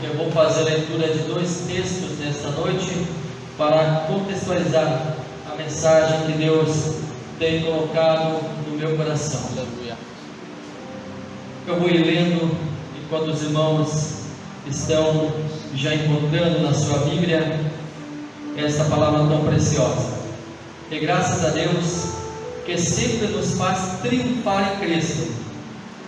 Eu vou fazer a leitura de dois textos nesta noite para contextualizar a mensagem que Deus tem colocado no meu coração. Aleluia. Eu vou ir lendo enquanto os irmãos estão já encontrando na sua Bíblia esta palavra tão preciosa. E graças a Deus que sempre nos faz triunfar em Cristo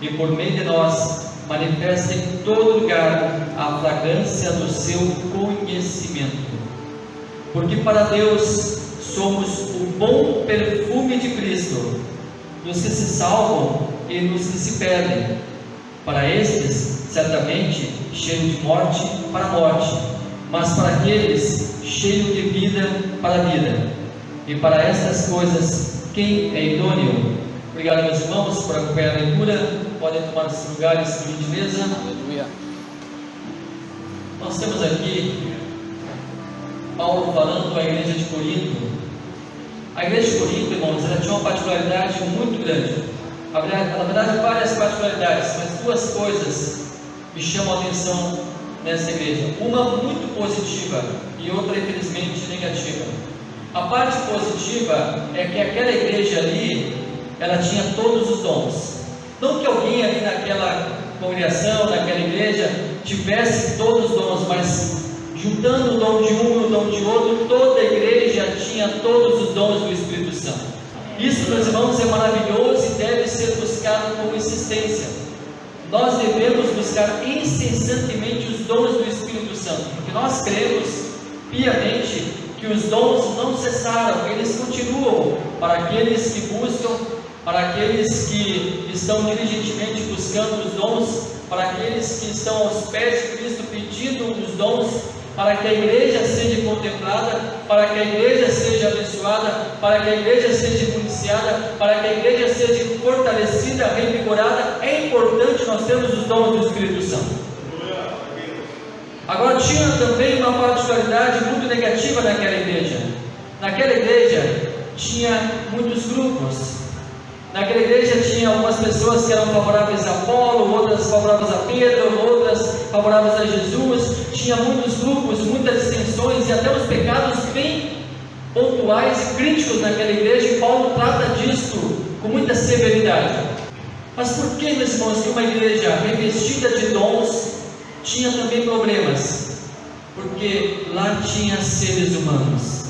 e por meio de nós manifesta em todo lugar a fragrância do seu conhecimento. Porque para Deus somos o bom perfume de Cristo, nos que se salvam e nos que se perdem. Para estes, certamente, cheio de morte para a morte, mas para aqueles, cheio de vida para a vida. E para estas coisas, quem é idôneo? Obrigado, meus irmãos, por acompanhar a leitura. Podem tomar seus lugares, por gentileza. Aleluia. Nós temos aqui Paulo falando à igreja de Corinto. A igreja de Corinto, irmãos, ela tinha uma particularidade muito grande. Na verdade, várias particularidades, mas duas coisas me chamam a atenção nessa igreja. Uma muito positiva e outra, infelizmente, negativa. A parte positiva é que aquela igreja ali, ela tinha todos os dons. Não que alguém ali naquela congregação, naquela igreja, tivesse todos os dons, mas juntando o dom de um e o dom de outro, toda a igreja tinha todos os dons do Espírito Santo. Isso, meus irmãos, é maravilhoso e deve ser buscado com insistência. Nós devemos buscar incessantemente os dons do Espírito Santo, porque nós cremos piamente que os dons não cessaram, eles continuam para aqueles que buscam, para aqueles que estão diligentemente buscando os dons, para aqueles que estão aos pés de Cristo pedindo os dons, para que a igreja seja contemplada, para que a igreja seja abençoada, para que a igreja seja municiada, para que a igreja seja fortalecida, revigorada. É importante nós termos os dons do Espírito Santo. Agora, tinha também uma particularidade muito negativa naquela igreja. Naquela igreja tinha muitos grupos. Naquela igreja tinha algumas pessoas que eram favoráveis a Apolo, outras favoráveis a Pedro, outras favoráveis a Jesus. Tinha muitos grupos, muitas dissensões e até os pecados bem pontuais e críticos naquela igreja, e Paulo trata disso com muita severidade. Mas por que, meus irmãos, que uma igreja revestida de dons tinha também problemas? Porque lá tinha seres humanos.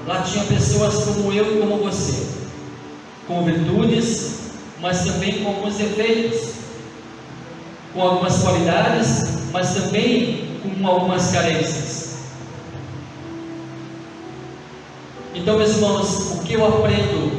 Lá tinha pessoas como eu e como você, com virtudes, mas também com alguns defeitos, com algumas qualidades, mas também com algumas carências. Então, meus irmãos, o que eu aprendo,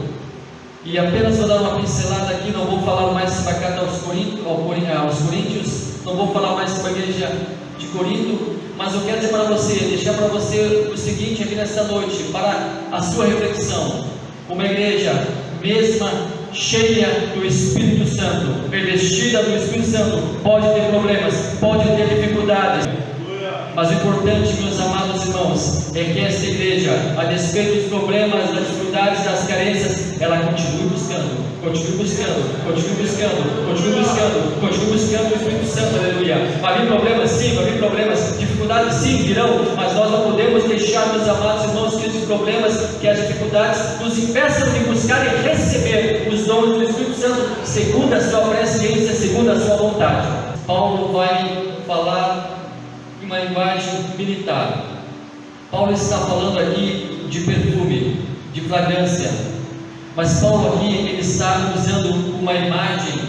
e apenas vou dar uma pincelada aqui, não vou falar mais sobre a carta aos Coríntios, não vou falar mais sobre a igreja de Corinto, mas eu quero dizer para você, deixar para você o seguinte aqui nesta noite, para a sua reflexão. Uma igreja mesma cheia do Espírito Santo, revestida do Espírito Santo, pode ter problemas, pode ter dificuldades, mas o importante, meus amados irmãos, é que esta igreja, a despeito dos problemas, das dificuldades, das carências, ela continue buscando, continue buscando, continue buscando, continue buscando, continue buscando o Espírito Santo. Aleluia. Vai vir problemas? Sim, vai vir problemas, dificuldades sim virão, mas nós não podemos deixar, meus amados irmãos, que os problemas, que as dificuldades nos impeçam de buscar e receber os dons do Espírito Santo segundo a sua presciência, segundo a sua vontade. Paulo vai falar em uma linguagem militar. Paulo está falando aqui de perfume, de fragrância, mas Paulo aqui ele está usando uma imagem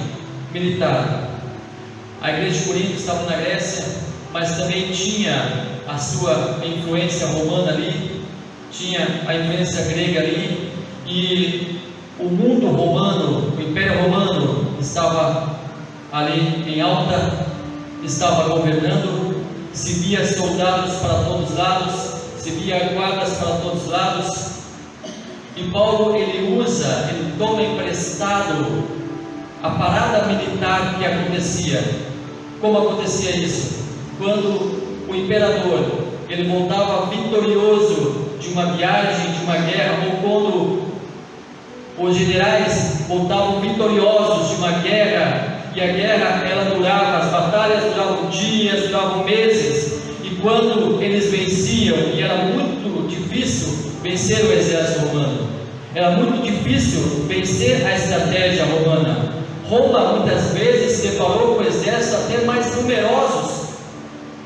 militar. A igreja de Corinto estava na Grécia, mas também tinha a sua influência romana ali, tinha a influência grega ali, e o mundo romano, o Império Romano estava ali em alta, estava governando. Se via soldados para todos os lados, se via guardas para todos os lados, e Paulo ele toma emprestado a parada militar que acontecia. Como acontecia isso? Quando o imperador ele voltava vitorioso de uma viagem, de uma guerra, ou quando os generais voltavam vitoriosos de uma guerra, e a guerra ela durava, as batalhas duravam dias, duravam meses, e quando eles venciam, e era muito difícil vencer o exército romano, era muito difícil vencer a estratégia romana. Roma muitas vezes se deparou com exércitos até mais numerosos,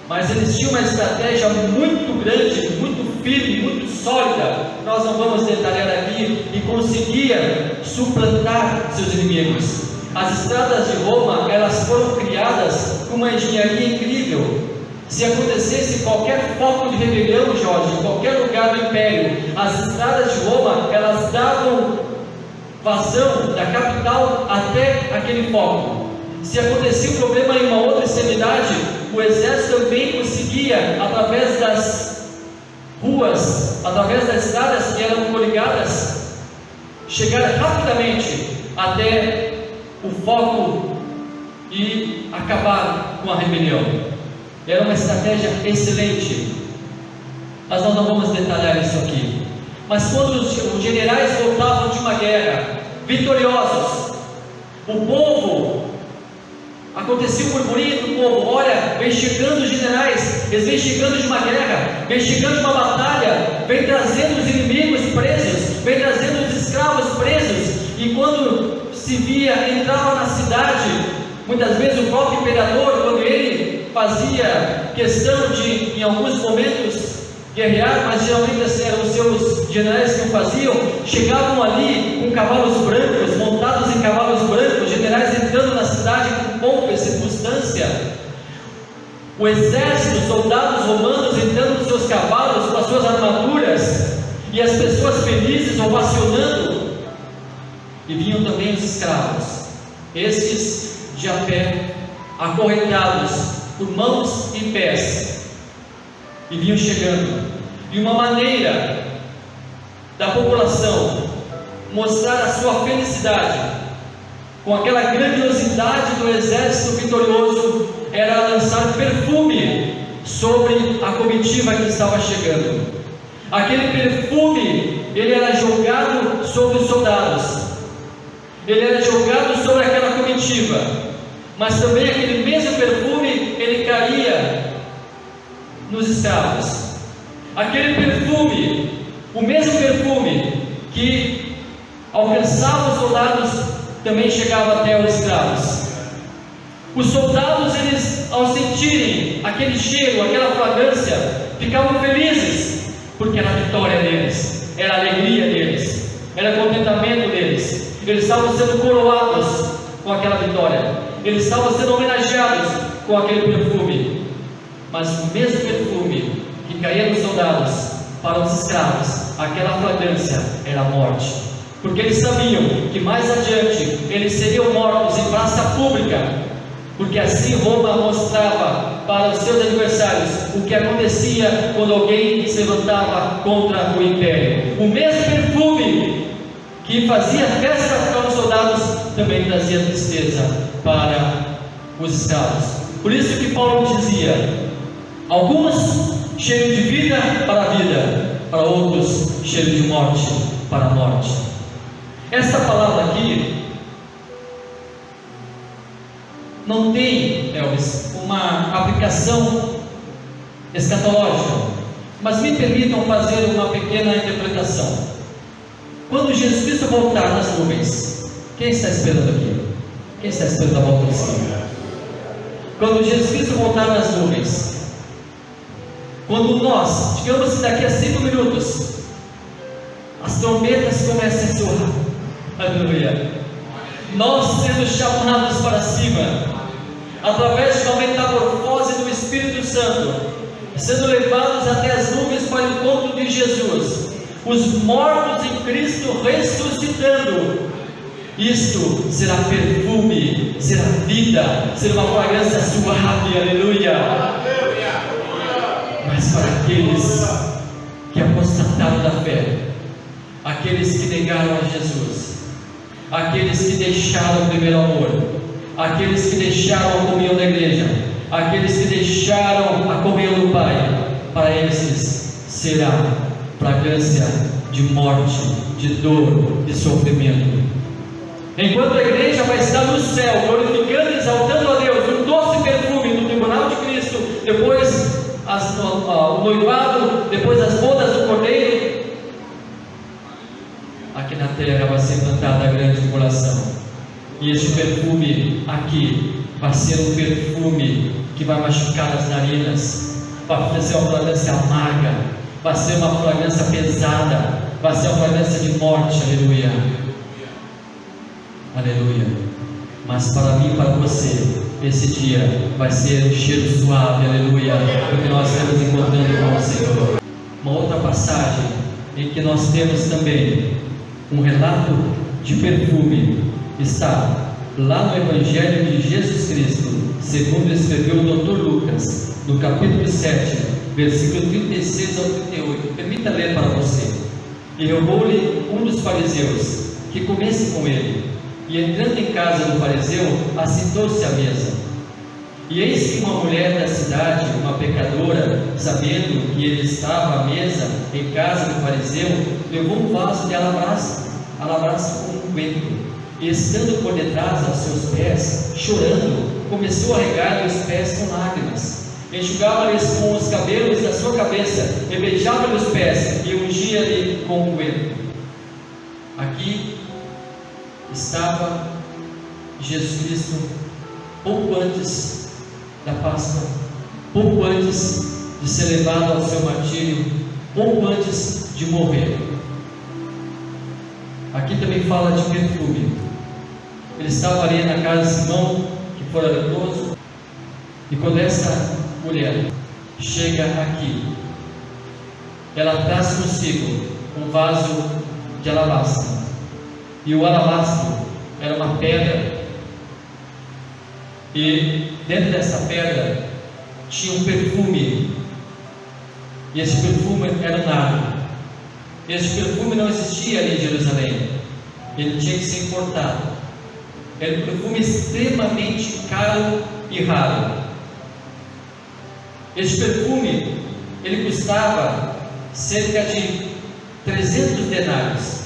mas eles tinham uma estratégia muito grande, muito firme, muito sólida. Nós não vamos detalhar aqui, e conseguia suplantar seus inimigos. As estradas de Roma, elas foram criadas com uma engenharia incrível. Se acontecesse qualquer foco de rebelião, Jorge, em qualquer lugar do império, as estradas de Roma, elas davam vazão da capital até aquele foco. Se acontecia um problema em uma outra extremidade, o exército também conseguia, através das ruas, através das estradas que eram coligadas, chegar rapidamente até o foco e acabar com a rebelião. Era uma estratégia excelente, mas nós não vamos detalhar isso aqui. Mas quando os generais voltavam de uma guerra vitoriosos, o povo, acontecia um murmurinho do povo: olha, vem chegando os generais, eles vêm chegando de uma guerra, vem chegando de uma batalha, vem trazendo os inimigos presos, vem trazendo os escravos presos. E quando se via, entrava na cidade, muitas vezes o próprio imperador, quando ele fazia questão de, em alguns momentos, guerrear, mas geralmente eram os seus generais que o faziam, chegavam ali com cavalos brancos, montados em cavalos brancos, generais entrando na cidade com pompa e circunstância, o exército, os soldados romanos entrando nos seus cavalos, com as suas armaduras, e as pessoas felizes ovacionando. E vinham também os escravos, estes de a pé, acorrentados por mãos e pés, e vinham chegando. E uma maneira da população mostrar a sua felicidade com aquela grandiosidade do exército vitorioso era lançar perfume sobre a comitiva que estava chegando. Aquele perfume, ele era jogado sobre os soldados, ele era jogado sobre aquela comitiva, mas também aquele mesmo perfume, ele caía nos escravos. Aquele perfume, o mesmo perfume que alcançava os soldados, também chegava até os escravos. Os soldados, eles, ao sentirem aquele cheiro, aquela fragrância, ficavam felizes, porque era a vitória deles, era a alegria deles, era o contentamento deles. Eles estavam sendo coroados com aquela vitória, eles estavam sendo homenageados com aquele perfume. Mas o mesmo perfume que caía nos soldados, para os escravos, aquela fragrância era a morte, porque eles sabiam que mais adiante eles seriam mortos em praça pública, porque assim Roma mostrava para os seus adversários o que acontecia quando alguém se levantava contra o império. O mesmo perfume que fazia festa para os soldados também trazia tristeza para os escravos. Por isso que Paulo dizia: alguns cheiro de vida para a vida, para outros cheiro de morte para a morte. Essa palavra aqui não tem, Elvis, uma aplicação escatológica, mas me permitam fazer uma pequena interpretação. Quando Jesus Cristo voltar nas nuvens, quem está esperando aqui? Quem está esperando a volta do Senhor? Quando Jesus Cristo voltar nas nuvens, quando nós, digamos que daqui a 5 minutos, as trombetas comecem a soar, aleluia, nós sendo chamados para cima, através de uma metamorfose do Espírito Santo, sendo levados até as nuvens para o encontro de Jesus, os mortos em Cristo ressuscitando, isto será perfume, será vida, será uma fragrância suave, aleluia. Mas para aqueles que apostataram da fé, aqueles que negaram a Jesus, aqueles que deixaram o primeiro amor, aqueles que deixaram a comunhão da igreja, aqueles que deixaram a comunhão do Pai, para esses será fragrância de morte, de dor, de sofrimento. Enquanto a igreja vai estar no céu, glorificando e exaltando a Deus, um doce perfume no tribunal de Cristo, ao noivado, depois das bodas do Cordeiro, aqui na terra vai ser plantada a grande tribulação. E este perfume aqui vai ser um perfume que vai machucar as narinas, vai ser uma fragrância amarga, vai ser uma fragrância pesada, vai ser uma fragrância de morte. Aleluia, aleluia. Mas para mim e para você, esse dia vai ser um cheiro suave. Aleluia, porque nós estamos encontrando com o Senhor. Uma outra passagem em que nós temos também um relato de perfume está lá no Evangelho de Jesus Cristo, segundo escreveu o Dr. Lucas, no capítulo 7, versículo 36 ao 38. Permita ler para você. E rogou-lhe um dos fariseus que comesse com ele, e entrando em casa do fariseu, assentou-se à mesa. E eis que uma mulher da cidade, uma pecadora, sabendo que ele estava à mesa em casa do fariseu, levou um vaso de alabastro com unguento, e estando por detrás aos seus pés, chorando, começou a regar-lhe os pés com lágrimas, enxugava-lhes com os cabelos da sua cabeça, e beijava-lhe os pés, e ungia-lhe com unguento. Aqui estava Jesus Cristo pouco antes da Páscoa, pouco antes de ser levado ao seu martírio, pouco antes de morrer. Aqui também fala de perfume. Ele estava ali na casa de Simão, que fora leproso, e quando essa mulher chega aqui, ela traz consigo um vaso de alabastro, e o alabastro era uma pedra, e dentro dessa pedra tinha um perfume, e esse perfume era um nardo. Esse perfume não existia ali em Jerusalém, ele tinha que ser importado. Era um perfume extremamente caro e raro. Esse perfume, ele custava cerca de 300 denários.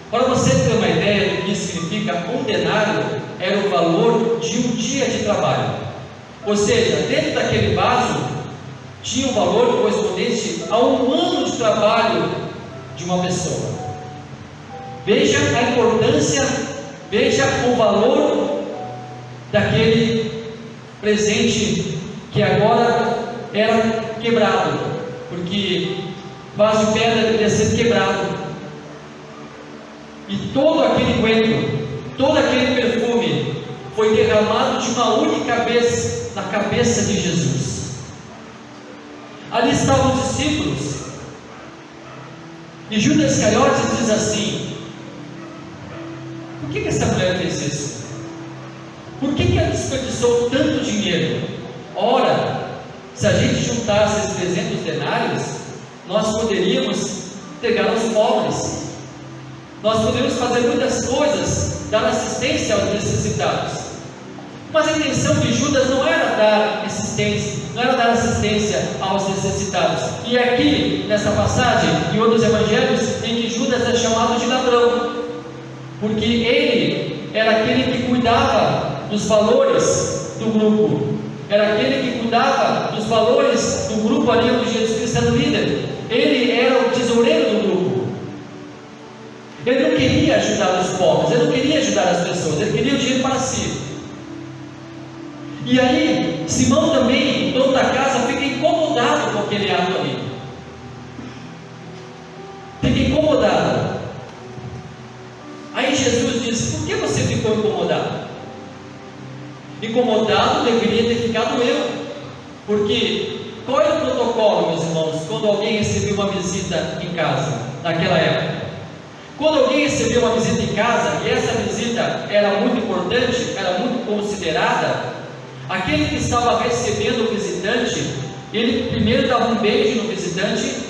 Para você ter uma ideia do que significa um denário, era o valor de um dia de trabalho. Ou seja, dentro daquele vaso tinha um valor correspondente a um ano de trabalho de uma pessoa. Veja a importância, veja o valor daquele presente que agora era quebrado, porque vaso de pedra deveria ser quebrado. E todo aquele unguento, todo aquele perfume foi derramado de uma única vez na cabeça de Jesus. Ali estavam os discípulos, e Judas Iscariotes diz assim: por que essa mulher fez isso? Por que ela desperdiçou tanto dinheiro? Ora, se a gente juntasse esses 300 denários, nós poderíamos entregar aos pobres, nós poderíamos fazer muitas coisas, dar assistência aos necessitados. Mas a intenção de Judas não era dar assistência aos necessitados. E aqui, nessa passagem, em outros evangelhos, em que Judas é chamado de ladrão, porque ele era aquele que cuidava dos valores do grupo, era aquele que cuidava dos valores do grupo ali onde Jesus Cristo era o líder. Ele era o tesoureiro do grupo. Ele não queria ajudar os pobres, ele não queria ajudar as pessoas, ele queria o dinheiro para si. E aí, Simão também, dono da casa, fica incomodado com aquele ato ali. Fica incomodado. Aí Jesus diz: por que você ficou incomodado? Incomodado deveria ter ficado eu. Porque qual era o protocolo, meus irmãos, quando alguém recebia uma visita em casa, naquela época? Quando alguém recebia uma visita em casa, e essa visita era muito importante, era muito considerada, aquele que estava recebendo o visitante, ele primeiro dava um beijo no visitante,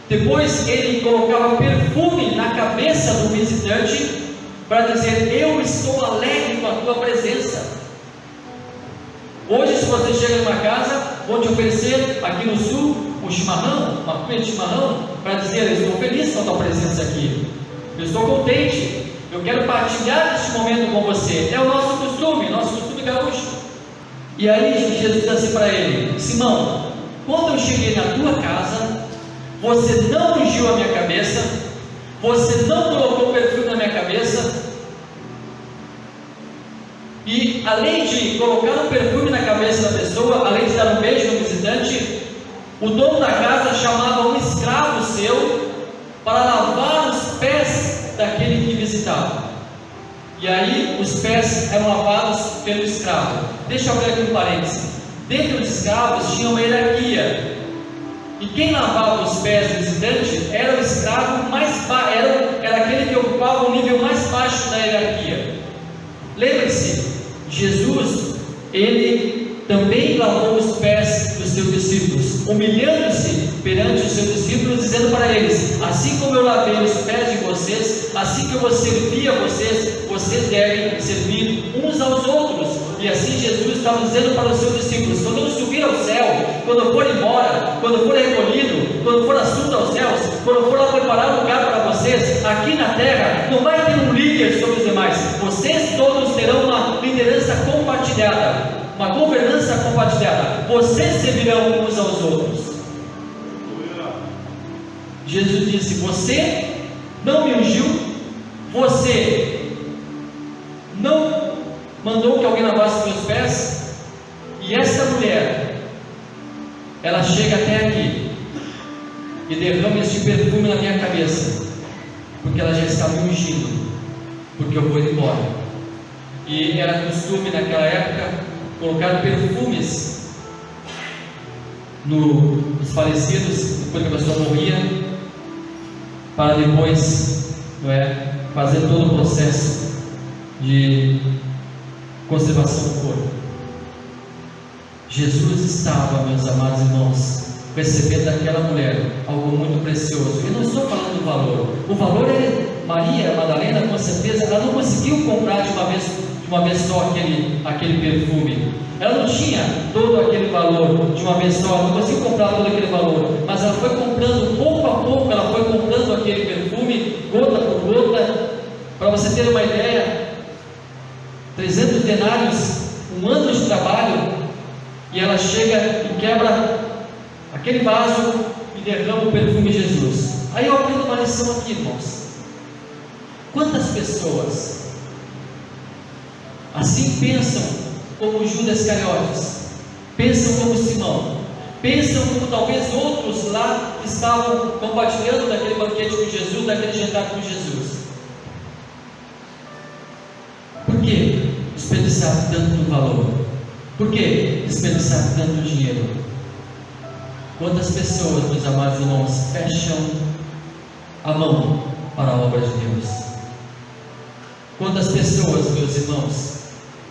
depois ele colocava perfume na cabeça do visitante, para dizer: eu estou alegre com a tua presença. Hoje, se você chega numa casa, vão te oferecer aqui no sul um chimarrão, uma comida de chimarrão, para dizer: eu estou feliz com a tua presença aqui, eu estou contente, eu quero partilhar este momento com você. É o nosso costume gaúcho. E aí Jesus diz assim para ele: Simão, quando eu cheguei na tua casa, você não ungiu a minha cabeça, você não colocou perfume na minha cabeça, e além de colocar um perfume na cabeça da pessoa, além de dar um beijo no visitante, o dono da casa chamava um escravo seu para lavar os pés daquele que visitava. E aí os pés eram lavados pelo escravo. Deixa eu abrir aqui um parênteses. Dentro dos escravos tinha uma hierarquia, e quem lavava os pés do visitante era o escravo mais baixo, era aquele que ocupava o nível mais baixo da hierarquia. Lembre-se, Jesus, ele também lavou os pés dos seus discípulos, humilhando-se perante os seus discípulos, dizendo para eles: assim como eu lavei os pés de vocês, assim que eu vou servir a vocês, vocês devem servir uns aos outros. E assim Jesus estava dizendo para os seus discípulos: quando eu subir ao céu, quando eu for embora, quando eu for recolhido, quando eu for assunto aos céus, quando eu for lá preparar um lugar para vocês, aqui na terra, não vai ter um líder sobre os demais, vocês todos terão uma liderança compartilhada, uma governança compartilhada, vocês servirão uns aos outros. Jesus disse: você não me ungiu, você não mandou que alguém lavasse meus pés, e esta mulher, ela chega até aqui e derrama este perfume na minha cabeça, porque ela já está me ungindo, porque eu vou embora. E era costume naquela época colocar perfumes nos falecidos, depois que a pessoa morria, para depois, fazer todo o processo de conservação do corpo. Jesus estava, meus amados irmãos, recebendo daquela mulher algo muito precioso. Eu não estou falando do valor. O valor é Maria Madalena, com certeza, ela não conseguiu comprar de uma vez só aquele perfume. Ela não tinha todo aquele valor de uma vez só, não conseguiu comprar todo aquele valor, mas ela foi comprando pouco a pouco, ela foi comprando aquele perfume, gota por gota. Para você ter uma ideia, 300 denários, um ano de trabalho, e ela chega e quebra aquele vaso e derrama o perfume de Jesus. Aí eu aprendo uma lição aqui, irmãos. Quantas pessoas assim pensam como Judas Iscariotes, pensam como Simão, pensam como talvez outros lá que estavam compartilhando daquele banquete com Jesus, daquele jantar com Jesus? Por que desperdiçar tanto valor? Por que desperdiçar tanto dinheiro? Quantas pessoas, meus amados irmãos, fecham a mão para a obra de Deus? Quantas pessoas, meus irmãos,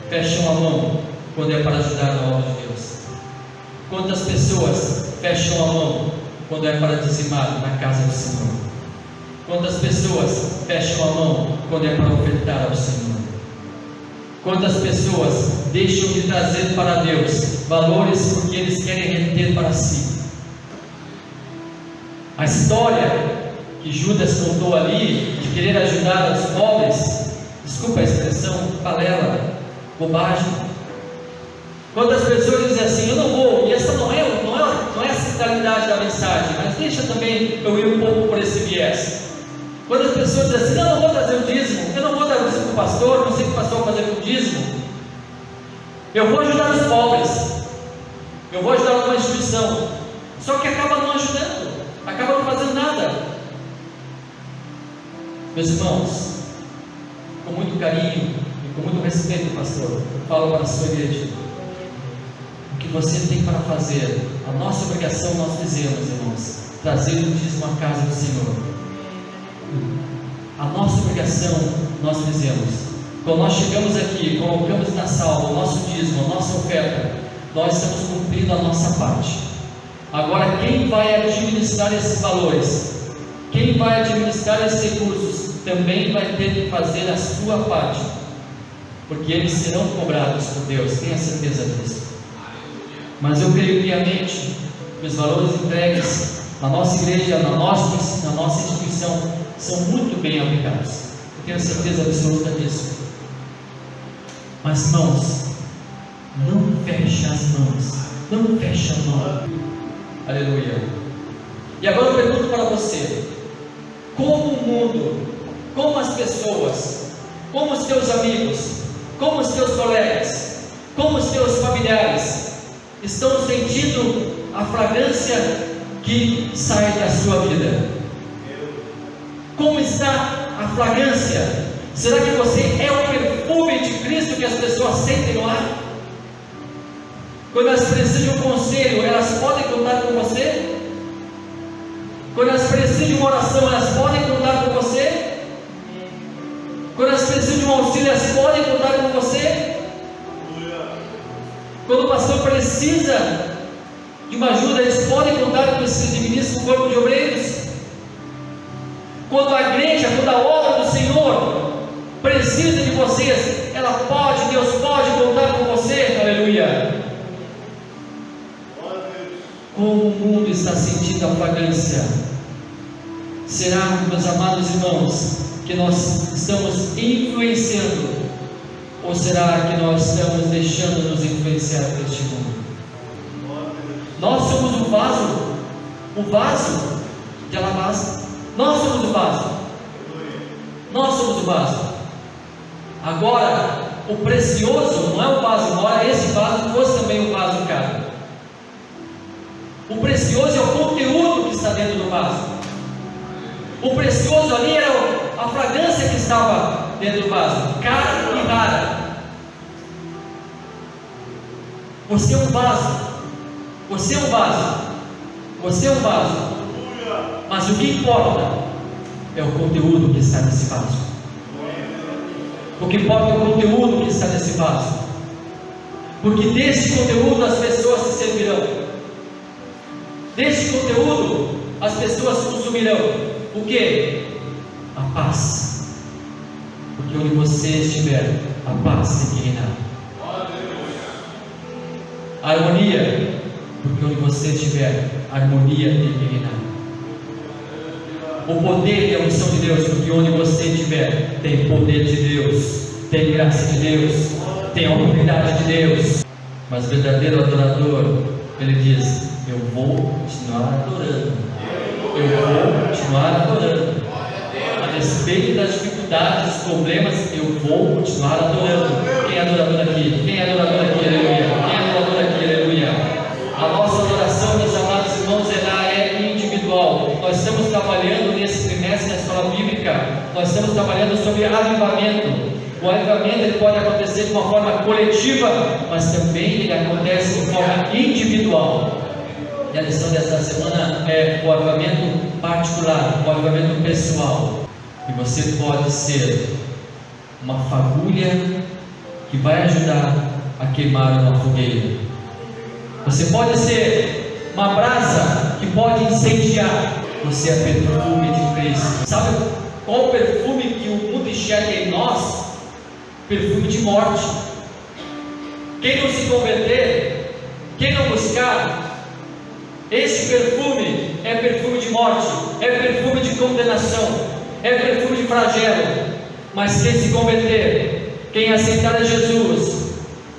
fecham a mão quando é para ajudar na obra de Deus? Quantas pessoas fecham a mão quando é para dizimar na casa do Senhor? Quantas pessoas fecham a mão quando é para ofertar ao Senhor? Quantas pessoas deixam de trazer para Deus valores porque eles querem reter para si? A história que Judas contou ali, de querer ajudar os pobres, desculpa a expressão, balela, bobagem. Quantas pessoas dizem assim: eu não vou, e essa não é a centralidade da mensagem, mas deixa também eu ir um pouco por esse viés. Quantas pessoas dizem assim: não, não vou trazer o dízimo, eu não vou dar o dízimo para o pastor, não sei o que o pastor vai fazer com o dízimo, eu vou ajudar os pobres, eu vou ajudar uma instituição, só que acaba não ajudando, acaba não fazendo nada. Meus irmãos, com muito carinho e com muito respeito, pastor, eu falo para a sua igreja: o que você tem para fazer, a nossa obrigação nós fizemos, irmãos, trazer o dízimo à casa do Senhor. A nossa obrigação nós fizemos. Quando nós chegamos aqui, colocamos na sala o nosso dízimo, a nossa oferta, nós estamos cumprindo a nossa parte. Agora, quem vai administrar esses valores, quem vai administrar esses recursos, também vai ter que fazer a sua parte, porque eles serão cobrados por Deus, tenha certeza disso. Mas eu creio piamente que os valores entregues na nossa igreja, na nossa instituição, são muito bem aplicados. Eu tenho certeza absoluta disso. Mas, irmãos, não feche as mãos, não feche a mão. Aleluia. E agora eu pergunto para você: como o mundo, como as pessoas, como os teus amigos, como os teus colegas, como os teus familiares estão sentindo a fragrância que sai da sua vida? Como está a fragrância? Será que você é o perfume de Cristo que as pessoas sentem no ar? Quando elas precisam de um conselho, elas podem contar com você? Quando elas precisam de uma oração, elas podem contar com você? Quando elas precisam de um auxílio, elas podem contar com você? Quando o pastor precisa de uma ajuda, eles podem contar com esse ministro do corpo de obreiros? Quando a igreja, quando a obra do Senhor precisa de vocês, ela pode, Deus pode contar com você. Aleluia. Como o mundo está sentindo a fragrância? Será, meus amados irmãos, que nós estamos influenciando, ou será que nós estamos deixando nos influenciar por este mundo? Nós somos o vaso de alabastro. Nós somos o vaso. Nós somos o vaso. Agora, o precioso não é o vaso, embora esse vaso fosse também um vaso caro. O precioso é o conteúdo que está dentro do vaso. O precioso ali era a fragrância que estava dentro do vaso, cara e rara. Você é um vaso. Você é um vaso. Você é um vaso. Mas o que importa é o conteúdo que está nesse vaso. O que importa é o conteúdo que está nesse vaso. Porque desse conteúdo as pessoas se servirão. Desse conteúdo as pessoas consumirão. O que? A paz. Porque onde você estiver, a paz tem que reinar. A harmonia. Porque onde você estiver, a harmonia tem que reinar. O poder e a unção de Deus, porque onde você estiver, tem poder de Deus, tem graça de Deus, tem autoridade de Deus. Mas o verdadeiro adorador, ele diz: eu vou continuar adorando, eu vou continuar adorando, a despeito das dificuldades, dos problemas, eu vou continuar adorando. Quem é adorador aqui? Quem é adorador aqui? Aleluia. Quem é adorador aqui? Aleluia. A nossa adoração, meus amados irmãos, ela é individual. Nós estamos trabalhando nesse trimestre na escola bíblica, nós estamos trabalhando sobre avivamento. O avivamento ele pode acontecer de uma forma coletiva, mas também ele acontece de forma individual. E a lição desta semana é o avivamento particular, o avivamento pessoal. E você pode ser uma fagulha que vai ajudar a queimar uma fogueira. Você pode ser uma brasa que pode incendiar. Você é perfume de Cristo. Sabe qual o perfume que o mundo enxerga em nós? Perfume de morte. Quem não se converter, quem não buscar, esse perfume é perfume de morte, é perfume de condenação, é perfume de flagelo. Mas quem se converter, quem aceitar a Jesus,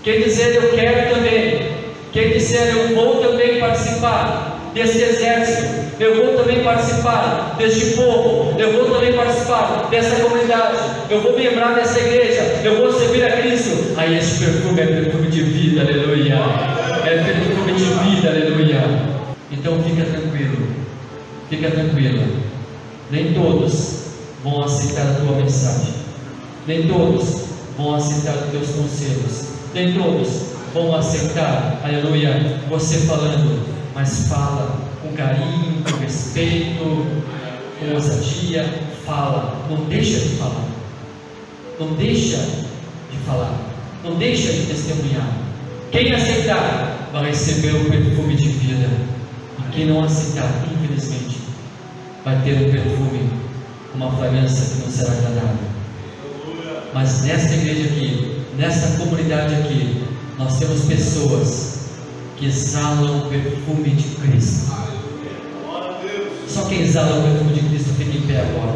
quem dizer eu quero também, quem disser eu vou também participar desse exército, eu vou também participar deste povo, eu vou também participar dessa comunidade, eu vou me lembrar dessa igreja, eu vou servir a Cristo. Aí esse perfume é perfume de vida, aleluia. É perfume de vida, aleluia. Então fica tranquilo, fica tranquila. Nem todos vão aceitar a tua mensagem, nem todos vão aceitar os teus conselhos, nem todos vão aceitar, aleluia, você falando, mas fala com carinho, com respeito, com ousadia, fala, não deixa de falar, não deixa de falar, não deixa de testemunhar. Quem aceitar vai receber o perfume de vida, e quem não aceitar, infelizmente, vai ter um perfume, uma fragrância que não será agradável. Mas nesta igreja aqui, nesta comunidade aqui, nós temos pessoas que exalam o perfume de Cristo. Só quem exala o perfume de Cristo fica em pé agora.